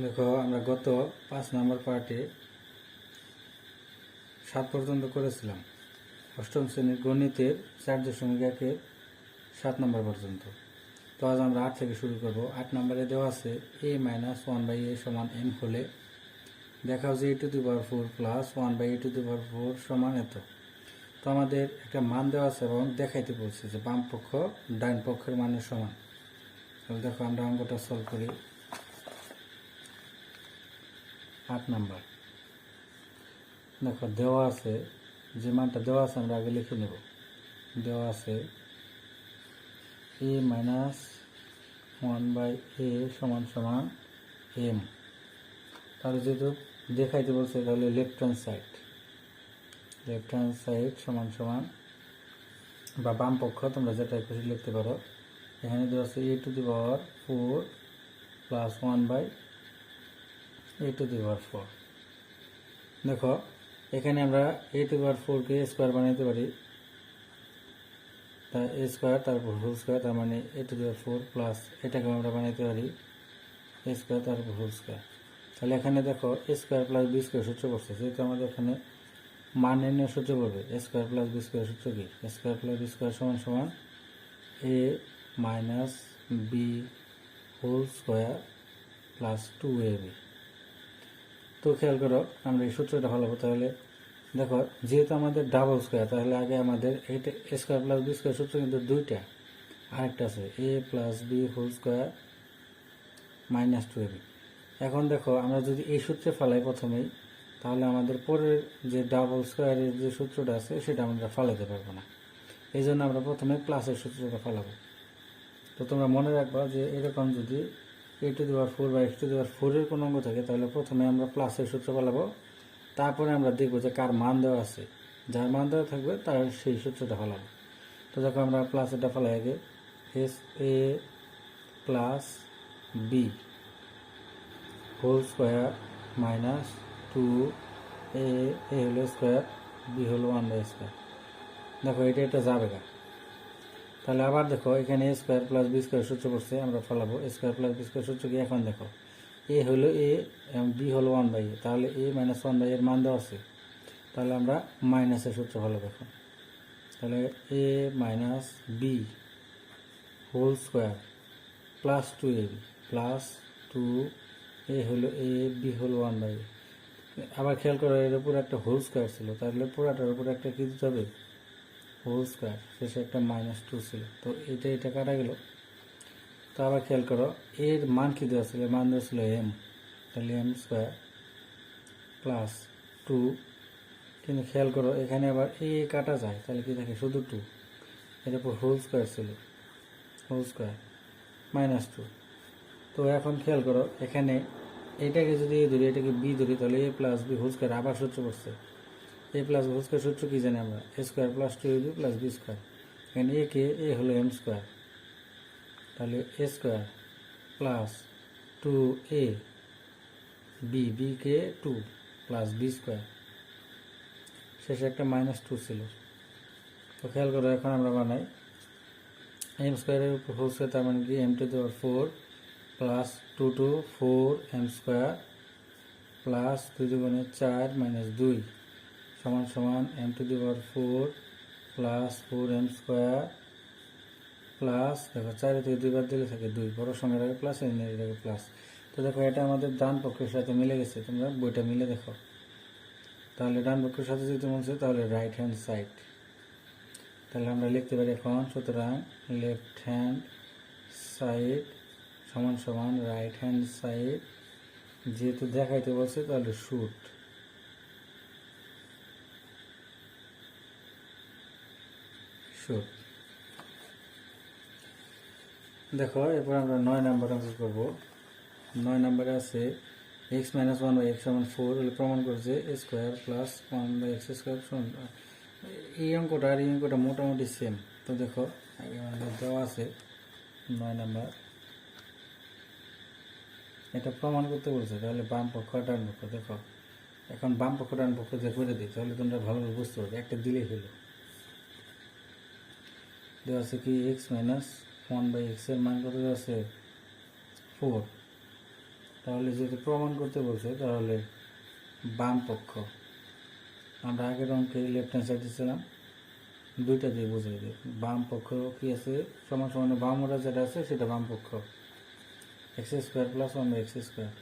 দেখো আমরা গত 5 নম্বর পার্টে 7 পর্যন্ত করেছিলাম। অষ্টম শ্রেণীর গণিতের 4.1-এর 7 নম্বর পর্যন্ত। তো আজ আমরা 8 থেকে শুরু করব। 8 নম্বরে দেওয়া আছে a-1/a সমান m হলে দেখাও যে a⁴ প্লাস 1/a⁴ সমান এত। তো আমাদের একটা মান দেওয়া আছে এবং দেখাইতে বলছে যে বাম পক্ষ ডান পক্ষের মানের সমান। তাহলে দেখো আমরা অঙ্কটা সলভ করি। 8 নাম্বার দেখো দেওয়া আছে, যে মানটা দেওয়া আছে আমরা আগে লিখে নেব। দেওয়া আছে a-1/a সমান সমান m। তাহলে যেহেতু দেখাইতে বলছে তাহলে লেফট হ্যান্ড সাইড সমান সমান বা বাম পক্ষ তোমরা যেটা খুশি লিখতে পারো। এখানে দেওয়া আছে a⁴ প্লাস 1/a⁴। দেখো এখানে আমরা a⁴কে স্কোয়ার বানাইতে পারি, তা a স্কোয়ার তারপর হোল স্কোয়ার, তার মানে a⁴ প্লাস এটাকে আমরা বানাইতে পারি a স্কোয়ার তারপর হোল স্কোয়ার। তাহলে এখানে দেখো a square plus b square সূত্র করছে, যেহেতু আমাদের এখানে মান নির্ণয় সূত্র করবে a square plus b square সূত্র কি a square plus b square সমান সমান a minus b whole square plus 2ab। তো খেয়াল করো আমরা এই সূত্রটা ফলাবো। তাহলে দেখো যেহেতু আমাদের ডাবল স্কোয়ার, তাহলে আগে আমাদের এটা a square plus b square সূত্র কিন্তু দুইটা, আরেকটা আছে a plus b whole square minus 2ab। এখন দেখো আমরা যদি এই সূত্রে ফেলাই প্রথমেই, তাহলে আমাদের পরের যে ডাবল স্কোয়ারের যে সূত্রটা আছে সেটা আমরা ফেলাতে পারবো না। এই জন্য আমরা প্রথমে প্লাসের সূত্রটা ফেলাবো। তো তোমরা মনে রাখবা যে এরকম যদি a⁴ বা x⁴ এর কোনো অঙ্ক থাকে, তাহলে প্রথমে আমরা প্লাসের সূত্র ফেলাবো, তারপরে আমরা দেখবো যে কার মান দেওয়া আছে, যার মান দেওয়া থাকবে তার সেই সূত্রটা ফেলাবো। তো দেখো আমরা প্লাসেরটা ফেলাই আগে, a plus b whole square minus 2a হলো স্কোয়ার b হলো 1/স্কোয়ার। দেখো এটা যাবে না। তাহলে আবার দেখো এখানে a square plus b square সূত্র করছে, আমরা ফলাবো a square plus b square সূত্র কি। এখন দেখো a হলো a এবং b হলো 1/a, তাহলে a মাইনাস 1/a এর মান দেওয়া আছে, তাহলে আমরা মাইনাসের সূত্র ফলাবো এখন। তাহলে a minus b whole square plus 2ab plus 2a হলো a b হলো 1/a। আবার খেয়াল করো এর উপর একটা হোল স্কোয়ার ছিল, তাহলে পুরাটার উপর একটা কি দিতে হবে, হোল স্কোয়ার, শেষে একটা -2 ছিল। তো এটা কাটা গেল। তো আবার খেয়াল করো এর মান কি দেওয়া ছিল, মান দেওয়া ছিল m, তাহলে m স্কোয়ার প্লাস 2। কিন্তু খেয়াল করো এখানে আবার a কাটা যায়, তাহলে কি থাকে শুধু 2, এর উপর হোল স্কোয়ার ছিল, হোল স্কোয়ার -2। তো এখন খেয়াল করো এখানে এটাকে যদি a ধরি, এটাকে b ধরি, তাহলে a plus b whole square আবার সূত্র করছে। a প্লাস হোল স্কোয়ার সূত্র কি জানি আমরা, a square plus 2ab plus b square. এখানে a হলো m স্কোয়ার, তাহলে a square plus 2a b K 2 plus b square, শেষে একটা -2 ছিল। তো খেয়াল করো এখন আমরা বানাই m স্কোয়ারের উপর হোল স্কোয়ার, তার মানে কি m⁴ plus 2 4m square plus 2 দুগুণে 4 মাইনাস 2 সমান সমান m⁴ plus 4m square plus দেখো 4 থেকে 2 বার দিলে থাকে 2, বড় সংখ্যার আগে প্লাস, এর আগে প্লাস। তো দেখো এটা আমাদের ডান পক্ষের সাথে মিলে গেছে, তোমরা বইটা মিলে দেখো। তাহলে ডান পক্ষের সাথে যদি মনে হয় তাহলে রাইট হ্যান্ড সাইড, তাহলে আমরা লিখতে পারি এখন, সুতরাং লেফট হ্যান্ড সাইড সমান সমান রাইট হ্যান্ড সাইড, যেহেতু দেখাইতে বলছে তাহলে শুট দেখো এরপর আমরা 9 নাম্বার অঙ্ক করব। 9 নাম্বারে আছে x - 1/x সমান 4 হলে প্রমাণ করছে a square plus 1/x square সমান। এই অঙ্কটা আর এই অঙ্কটা মোটামুটি সেম। তো দেখো আগে আমাদের দেওয়া আছে 9 নাম্বার, এটা প্রমাণ করতে বলছে, তাহলে বাম পক্ষ ডান পক্ষ। দেখো এখন বাম পক্ষ ডান পক্ষ যে করে দিই, তাহলে তোমরা ভালোভাবে বুঝতে পারবে, একটা দিলেই হলো। দেওয়া আছে কি x - 1/x এর মান কত দেওয়া আছে 4, তাহলে যদি প্রমাণ করতে বলছে তাহলে বাম পক্ষ, আমরা আগের অঙ্কে লেফট হ্যান্ড সাইড দিয়েছিলাম, দুইটা দিয়ে বুঝিয়ে দিই। বাম পক্ষ কি আছে, সমান সমান বাম ওটা যেটা আছে সেটা বাম পক্ষ, x square plus 1/x square.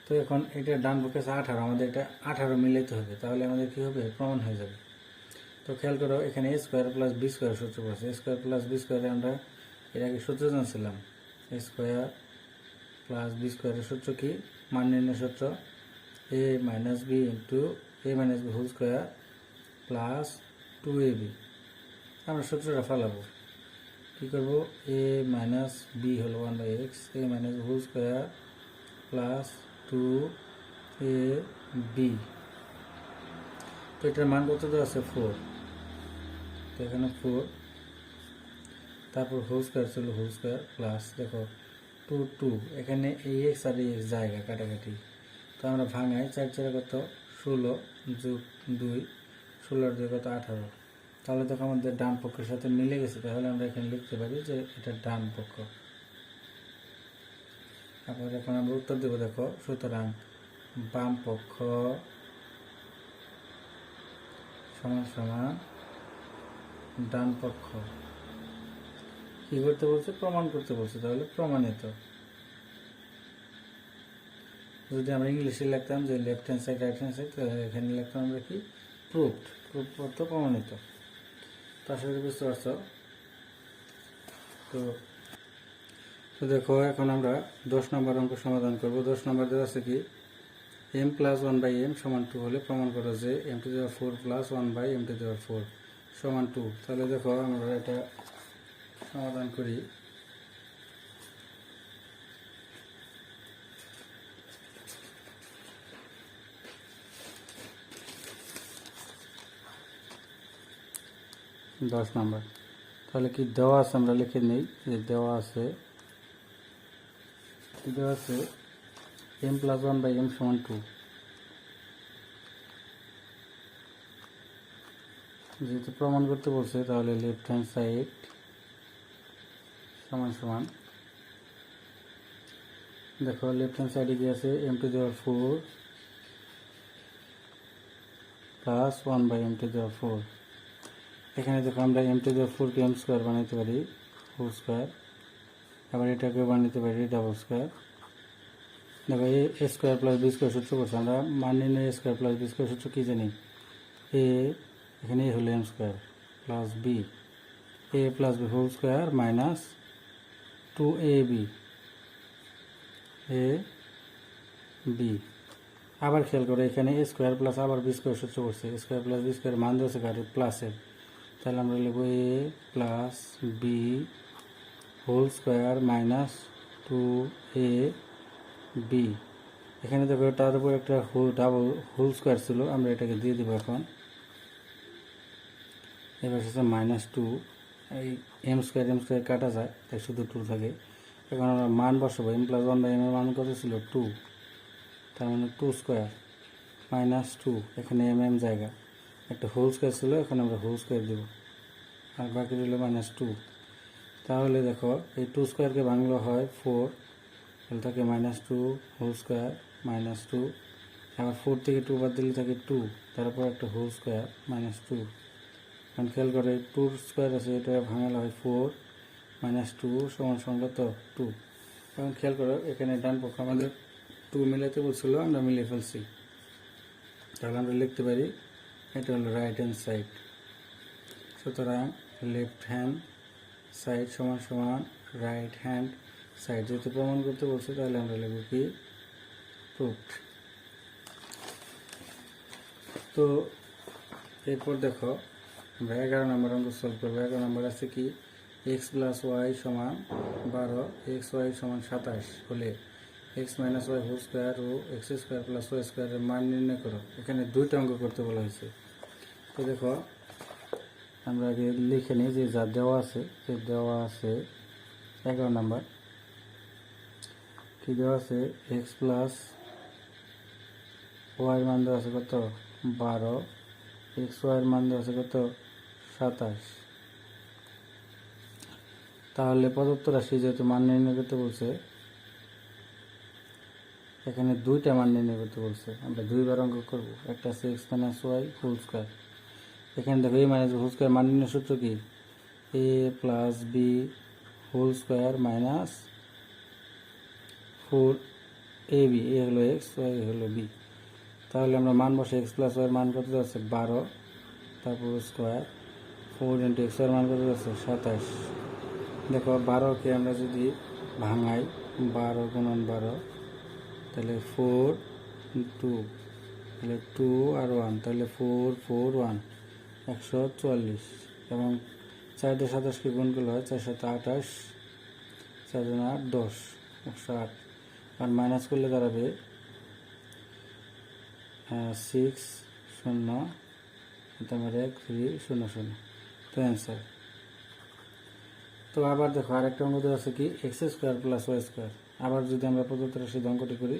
তো এখন এটা ডান পক্ষে আছে 18, আমাদের এটা 18 মিলাইতে হবে, তাহলে আমাদের কি হবে, প্রমাণ হয়ে যাবে। তো খেয়াল করো এখানে A square plus B square সূত্র পড়ছে, এ স্কোয়ার প্লাস বি স্কোয়ারে আমরা এর আগে সূত্র জানছিলাম, এ স্কোয়ার প্লাস বি স্কোয়ারের সূত্র কি, মান নির্ণয় সূত্র A minus B into A minus B whole square plus 2ab। আমরা সূত্রটা ফেলাবো, কী করবো, এ মাইনাস বি হলো 1/x, A minus whole square plus 2ab। তো এটার মান কত দেওয়া আছে, 4, তো এখানে 4, তারপর হোল স্কোয়ার ছিল হোল স্কোয়ার প্লাস দেখো 2 এখানে এই এক্স আর এই এক্স জায়গা কাটাকাটি, তো আমরা ভাঙাই 4 4 কত 16 যোগ 2 16 2 কত 18, তাহলে দেখো আমাদের ডান পক্ষের সাথে মিলে গেছে, তাহলে আমরা এখানে লিখতে পারি যে এটা ডান পক্ষ। তারপর এখন আমরা উত্তর দেবো, দেখো সুতরাং বাম পক্ষ সমান সমান ডান পক্ষ। কি করতে বলছে, প্রমাণ করতে বলছে, তাহলে প্রমাণিত। যদি আমরা ইংলিশে লিখতাম যে left hand side right hand side, তাহলে এখানে লিখতাম আমরা কি, প্রুভড, প্রুভ অর্থ প্রমাণিত। তো আশা করি বুঝতে পারছো। তো দেখো এখন আমরা 10 নম্বর অঙ্ক সমাধান করব। 10 নম্বর দেওয়া আছে কি, m প্লাস 1/m সমান 2 হলে প্রমাণ করো যে m⁴ প্লাস 1/m⁴ সমান 2। তাহলে দেখো আমরা এটা সমাধান করি। দশ নম্বর, তাহলে কি দেওয়া আছে আমরা লিখে নিই, যে দেওয়া আছে m প্লাস 1/m সমান 2। যেহেতু প্রমাণ করতে বলছে তাহলে লেফট হ্যান্ড সাইড সমান সমান, দেখো লেফট হ্যান্ড সাইডে কি আছে, m⁴ প্লাস 1/m⁴। এখানে দেখো আমরা m⁴ কে m স্কোয়ার বানাইতে পারি হোল স্কোয়ার, আবার এটাকে বানাইতে পারি ডাবল স্কোয়ার। দেখো A square plus B square সূত্র করছে, আমরা মান নির্ণয় A square plus B square সূত্র কী জানি, এখানে এ হলো m square plus B, A plus B whole square minus 2ab A B. আবার খেয়াল করো এখানে এ স্কোয়ার প্লাস আবার বি স্কোয়ার সূত্র করছে, A square plus B square মান দিয়েছে কার, প্লাসের, তাহলে আমরা লিখব A plus B whole square minus 2ab। এখানে দেখো তার উপর একটা ডাবল হোল স্কোয়ার ছিল, আমরা এটাকে দিয়ে দেবো এখন। এবার হচ্ছে -2, এই m স্কোয়ার কাটা যায়, তাই শুধু 2 থাকে। এখন আমরা মান বসাবো, m প্লাস 1/m এর মান কত ছিল 2, তার মানে 2 স্কোয়ার মাইনাস 2, এখানে mm জায়গা, একটা হোল স্কোয়ার ছিল, এখানে আমরা হোল স্কোয়ার দেব, আর বাকি রইল -2। তাহলে দেখো এই 2 স্কোয়ারকে ভাঙলে হয় 4, তাহলে থাকে -2 হোল স্কোয়ার -2, আবার 4 থেকে 2 বাদ দিলে থাকে 2, তারপর একটা হোল স্কোয়ার -2। এখন খেয়াল করে 2 স্কোয়ার আছে, এটা ভাঙালে হয় 4 -2 সমান সংখ্যা তো 2। এখন খেয়াল করো এখানে ডান পক্ষ আমাদের 2 মিলাতে বলছিল, আমরা মিলিয়ে ফেলছি, তাহলে আমরা লিখতে পারি এটা হলো রাইট হ্যান্ড সাইড। সুতরাং লেফট হ্যান্ড সাইড সমান সমান রাইট হ্যান্ড সাইড। যেহেতু প্রমাণ করতে বলছে তাহলে আমরা লিখব কি, প্রুভড। তো এরপর দেখো আমরা 11 নম্বর অঙ্ক সলভ করবো। 11 নম্বর আছে কি, এক্স প্লাস ওয়াই সমান 12, এক্স ওয়াই সমান 27 হলে X minus Y whole square ও এক্স স্কোয়ার প্লাস ওয়াই স্কোয়ারের মান নির্ণয় করো। এখানে দুইটা অঙ্ক করতে বলা হয়েছে। তো দেখো আমরা আগে লিখে নিই যে যা দেওয়া আছে, যে দেওয়া আছে 11 নম্বর কি দেওয়া আছে, এক্স প্লাস ওয়াই মান দেওয়া আছে কত 12, এক্স ওয়াইয়ের মান দেওয়া আছে কত 27। তাহলে প্রদত্ত রাশি যেহেতু মান নির্ণয় করতে বলছে, এখানে দুইটা মান নির্ণয় করতে বলছে, আমরা দুইবার অঙ্ক করব। একটা আছে x minus Y whole square. এখানে দেখো এ মাইনাস হোল স্কোয়ার মান নির্ণয় সূত্র কি? A plus B whole square minus 4ab, A হলো এক্স, ওয়াই হলো বি। তাহলে আমরা মান বসে এক্স প্লাস ওয়াই মান কত যাচ্ছে 12, তারপর স্কোয়ার 4 ইন্টু এক্স ওয়াই মান কত যাচ্ছে 27। দেখো 12কে আমরা যদি ভাঙাই 12 গুণন 12, তাহলে 4 2, তাহলে 2 আর 1, তাহলে 4 4 1 144। এবং 4 দিয়ে 27কে গুণ করলে হয় 4 7 28, 4 8 10 108। আর মাইনাস করলে দাঁড়াবে 6 0 তোমার 1 3 0 0। তো অ্যান্সার। তো আবার দেখো আরেকটা অঙ্ক দেওয়া আছে কি x square plus y square. আবার যদি আমরা প্রদত্ত রাশির অঙ্কটি করি,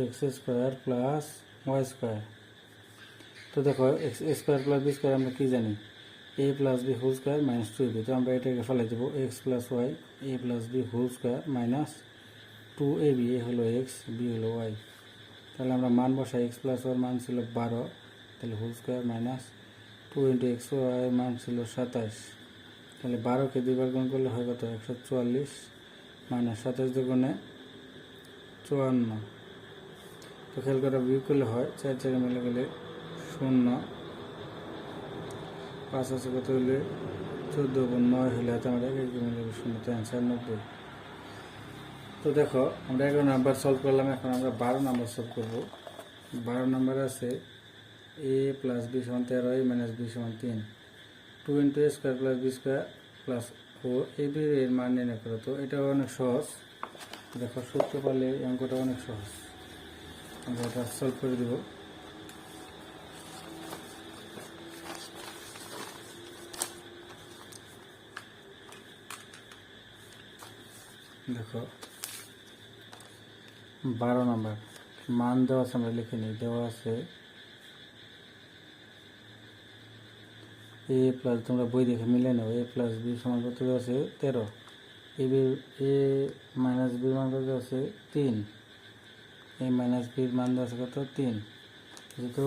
x square plus y square. তো দেখো x square plus B square আমরা কী জানি? A plus B whole square minus 2ab। তো আমরা এটাকে ফেলাই দেবো x plus y a plus B whole square minus 2ab। A হলো এক্স, বি হলো ওয়াই। তাহলে আমরা মান বসাই, এক্স প্লাস ওয়াই মান ছিল 12, তাহলে whole square minus 2 into x y মান ছিল 27। তাহলে 12কে দুইবার গুণ করলে হয় কত 144 মাইনাস 27 দুগুণে 54। তো খেয়াল করে বিয়োগ করলে হয় 4 4 মিলে গেলে 0, 5 আছে কত হলে 14 গুণ 9 হলে হাতে আমরা 1 মিলে 0। তো অ্যান্সার 90। তো দেখো আমরা 11 নাম্বার সলভ করলাম, এখন আমরা 12 নাম্বার সলভ করব। 12 নাম্বার আছে এ প্লাস বি সমান 13, এ মাইনাস বি সমান 3, 2 into a square plus B square plus ও এ বি এর মান নির্ণয় করো। তো এটাও অনেক সহজ, দেখো সূত্র পারলে অঙ্কটা অনেক সহজ। আমরা এটা সলভ করে দেব। দেখো 12 নাম্বার মান দেওয়া আছে, আমরা লিখে নিই। দেওয়া আছে এ প্লাস, তোমরা বই দেখে মিলে নাও, এ প্লাস বি সমান কত দেওয়া আছে 13, এ মাইনাস বির মান কত দেওয়া আছে 3, এ মাইনাস বির মান দেওয়া আছে কত 3। যেহেতু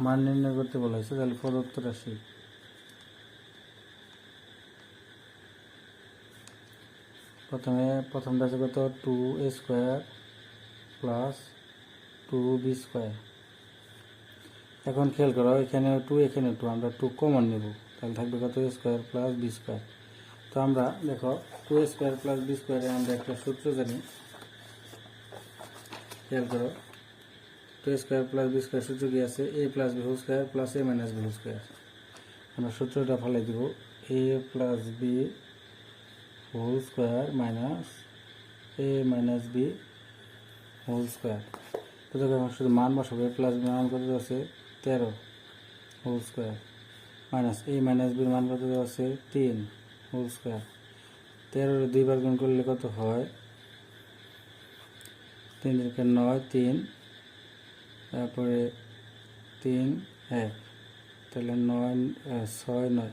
মান নির্ণয় করতে বলা হয়েছে, তাহলে প্রদত্ত রাশি প্রথমটা আছে কত 2a square plus 2b square. এখন খেয়াল করো এখানে 2 এখানে 2, আমরা 2 কমন নেব, তাহলে থাকবে কত a square plus b square. তো আমরা দেখো 2a স্কোয়ার প্লাস b স্কোয়ারে আমরা একটা সূত্র জানি, খেয়াল করো 2a square plus b square সূত্র কি আছে? a plus b whole square plus a minus b whole square. আমরা সূত্রটা ফেলাই দেব a plus b whole square minus a minus b whole square. তো দেখো এখন শুধু মান বসাবো, a প্লাস b মান কত আছে 13 whole square minus a minus b মান কত আছে 3 হোল স্কোয়ার। 13 দুইবার গুণ করলে কত হয় 3 থেকে 9 3, তারপরে 3 1, তাহলে 9 6 9,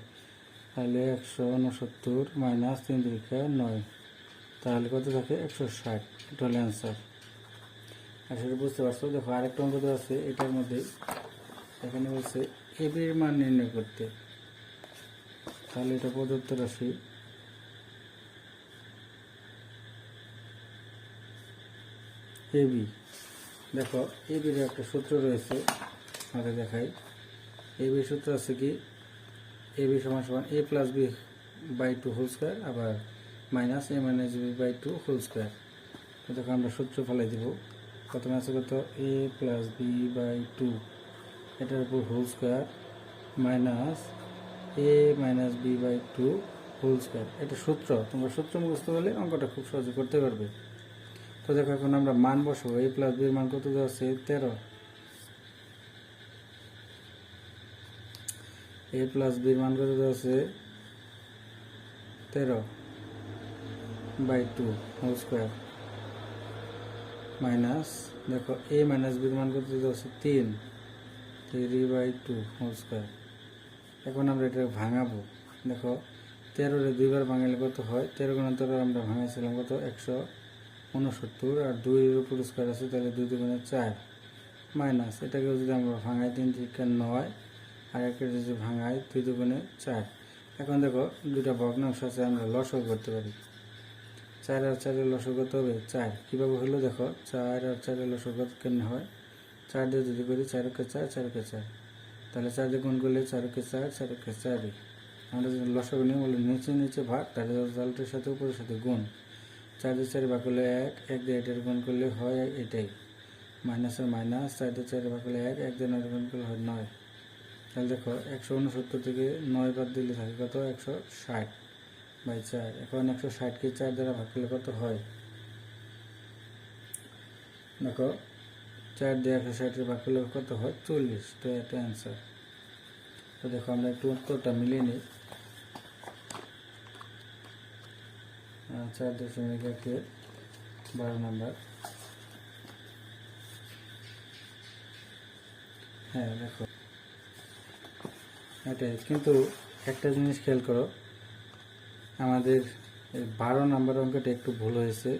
তাহলে 169 মাইনাস 3 থেকে 9, তাহলে কত থাকে 160। এটা হলো অ্যান্সার। আর সেটা বুঝতে পারছো। দেখো আরেকটা অঙ্ক দেওয়া আছে, এটার মধ্যে এখানে বলছে এ বির মান নির্ণয় করতে। তাহলে এটা প্রদত্ত রাশি এ বি। দেখো এ বির একটা সূত্র রয়েছে, আমাদের দেখাই। এ বির সূত্র আছে কি এ বি সমান সমান a plus b by 2 whole square আবার minus a minus b by 2 whole square. তো দেখো আমরা সূত্র ফেলাই দেব। প্রথমে আছে কত এ প্লাস বি বাই 2, এটার উপর whole square minus a minus b by 2 whole square. এটা সূত্র, তোমরা সূত্র মুখস্থ করলে অঙ্কটা খুব সহজে করতে পারবে। তো দেখো এখন আমরা মান বসাবো, এ প্লাস বির মান কত দেওয়া আছে 13, এ প্লাস বির মান কত দেওয়া আছে 13 বাই 2 হোল স্কোয়ার মাইনাস দেখো এ মাইনাস বির মান কত দেওয়া আছে 3 বাই 2 হোল স্কোয়ার। এখন আমরা এটা ভাঙাবো। দেখো 13-রে 2বার ভাঙালে কত হয়, 13 গুণন 13 আমরা ভাঙাইছিলাম কত 169, আর 2-এর উপর স্কোয়ার আছে, তাহলে 2 দুগুণে 4 মাইনাস এটাকেও যদি আমরা ভাঙাই 3 থেকে 9, আর একটা যদি ভাঙাই 2 দুগুণে 4। এখন দেখো দুটা ভগ্নাংশ আছে, আমরা লসাগু করতে পারি। 4 আর 4-এর লসাগু কত হবে 4। কীভাবে হলো দেখো, 4 আর 4-এর লসাগু কেমন হয়, 4 দিয়ে যদি করি 4 কে 4 4 কে 4, তাহলে 4 দিয়ে গুণ করলে 4 কে 4 4 কে 4। আমরা যদি লসাগু নিয়ে বলি নিচে নিচে ভাগ, তাহলে রেজাল্টের সাথে উপরের সাথে গুণ। 4 দিয়ে 4 ভাগ করলে 1, 1 দিয়ে এটার গুণ করলে হয় এটাই, মাইনাসের মাইনাস, 4 দিয়ে 4 ভাগ করলে 1, 1 দিয়ে 9 গুণ করলে হয় 9। তাহলে দেখো 169 থেকে 9 বাদ দিলে থাকে কত 160/4। এখন 160কে 4 দ্বারা ভাগ করলে কত হয়, দেখো 4 দিয়ে 160 ভাগ করলে কত হয় 40। তো এটা অ্যান্সার। তো দেখো আমরা একটু উত্তরটা মিলিয়ে নিই। 4.12 নম্বর। হ্যাঁ দেখো এটাই, কিন্তু একটা জিনিস খেয়াল করো, আমাদের 12 নম্বর অঙ্কটা একটু ভুল হয়েছে।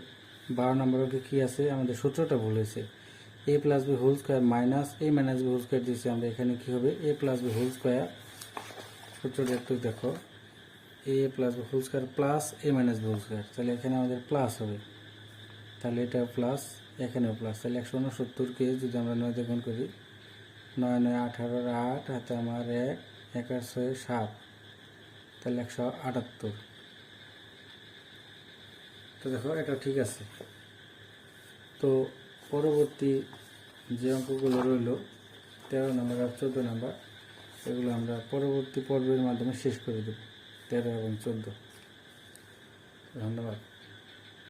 12 নম্বর অঙ্কে কী আছে, আমাদের সূত্রটা ভুল হয়েছে। a + b whole square minus a - b whole square দিয়েছে, আমরা এখানে কী হবে a + b হোল স্কোয়ার, সূত্রটা একটু দেখো, a + b whole square plus a - b whole square, তাহলে এখানে আমাদের প্লাস হবে, তাহলে এটা প্লাস, এখানেও প্লাস, তাহলে 169কে যদি আমরা 9 দিয়ে গুণ করি, 9 9 18 আর 8 হাতে আমার 1, 1 আর 6 7, তাহলে 178। তো দেখো এটা ঠিক আছে। তো পরবর্তী যে অঙ্কগুলো রইল 13 নম্বর আর 14 নম্বর, এগুলো আমরা পরবর্তী পর্বের মাধ্যমে শেষ করে দেব, 13 এবং 14। ধন্যবাদ।